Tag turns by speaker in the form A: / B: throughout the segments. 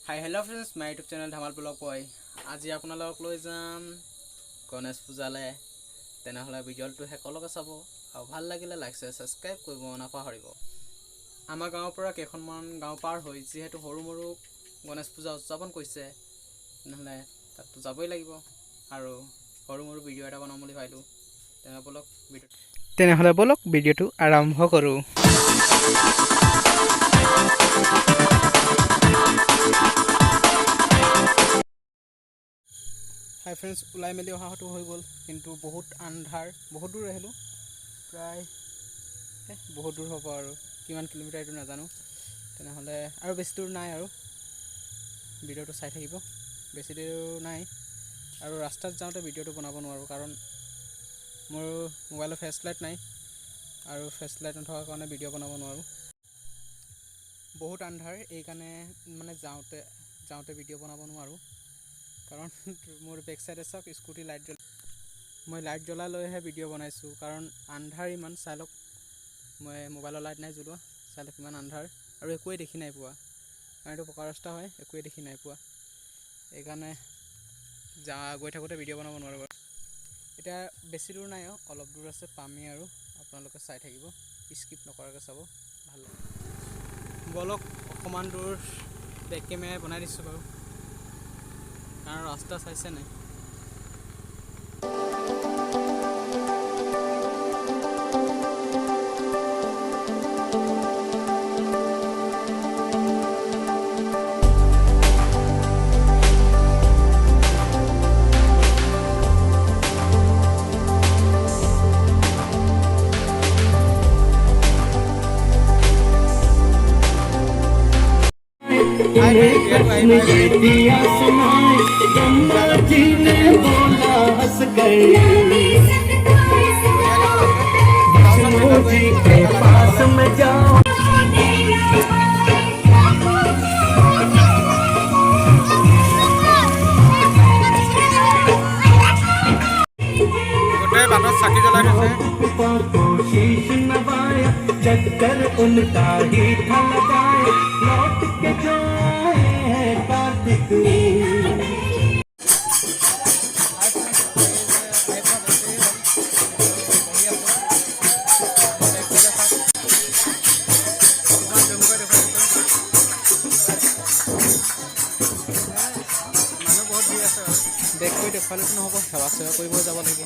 A: Hi hello friends my YouTube channel Dhamaal blog boy আজি আপোনালোকক লৈ যাম গণেশ পূজালৈ তেনেহলে ভিডিঅ'টো হেকলৈকে চাব আৰু ভাল লাগিলে লাইক সাবস্ক্ৰাইব কৰিব নাপাহৰিব আমাৰ গাঁৱৰ পৰা কেইখনমান গাঁও পাৰ হৈ যিহেতু সৰুমৰু গণেশ পূজা উদযাপন কৰিছে নহলে তাতো যাবই লাগিব আৰু সৰুমৰু ভিডিঅ' এটা বনাম বুলি ভাবিলো তেনেহলে বলক ভিডিঅ'টো আৰম্ভ কৰো हाय फ्रेंड्स उलाई मेली अहाটো হৈ গল কিন্তু বহুত আন্ধাৰ বহুত দূৰ আহিলো প্ৰায় বহুত দূৰ হ'ব আৰু কিমান কিলোমিটাৰ এটো নাজানো তেনেহলে আৰু বেছি দূৰ নাই আৰু ভিডিঅ'টো চাই থাকিব বেছি দূৰ নাই আৰু ৰাস্তাত যাওঁতে ভিডিঅ'টো বনাব নোৱাৰো কাৰণ মোৰ মোবাইলৰ ফ্লেশ লাইট নাই আৰু ফ্লেশ লাইট নথকাৰ কাৰণে ভিডিঅ' বনাব নোৱাৰো বহুত আন্ধাৰ এই কাৰণে মানে যাওঁতে ভিডিঅ' বনাব নোৱাৰো कारण मोर बैक साइड सब स्कूटी लाइट जल मैं लाइट जला लैहे भिडिओ बनाइছো कारण आंधार इमान चालक मैं मोबाइल लाइट नहीं जलोৱা चालक इमान आंधार और एक देखी नहीं पुआ कारण पका रास्ता है एक देखी नहीं पुआ এইকাৰণে जा गई থাকোতে ভিডিও বনাব নোৱাৰো এটা বেছি দূৰ নাই অলপ দূৰ আছে পামি আৰু আপোনালোকে চাই থাকিব স্কিপ নকৰাকৈ চাব ভাল লাগে বলক অকমান দূৰ বেক কেমেৰা বনাই দিছো বাৰু कारण रास्ता सही से नहीं
B: जी ने बोला हंस कर विष्णु जी के पास में जाओ शीश नवाया चक्कर उनका ही था लगाया लौट के जो आए हैं कार्तिक
A: देख कोई देखा নহ'ব সেৱা সেৱা কৰিব যাব লাগিব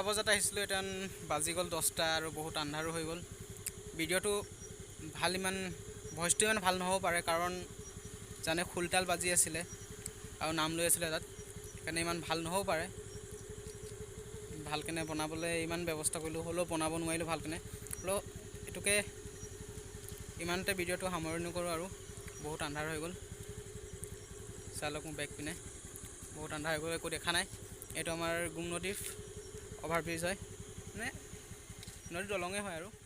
A: बजात आहिছিলোঁ এতিয়া বাজি গ'ল 10টা আৰু বহুত আন্ধাৰো হৈ গ'ল ভিডিঅ'টো ভাল ইমান ভয়েসটো ইমান ভাল নহ'ব পাৰে কাৰণ জানে খুলতাল বাজি আছিল আৰু নাম লৈ আছিল তাত কাৰণে ইমান ভাল নহ'ব পাৰে ভালকেনে বনাবলৈ ইমান ব্যৱস্থা কৰিলো হলো বনাব নোৱাৰিলো ভালকেনে হলো এটুকে ইমানতে ভিডিঅ'টো সামৰণি কৰো আৰু বহুত আন্ধাৰ হৈ গ'ল চালক মোৰ বেক পিনে বহুত আন্ধাৰ হৈ গ'ল একো দেখা নাই এইটো আমাৰ গুম নদীৰ ओभार ब्रिज है मैं नदी दलंगे है।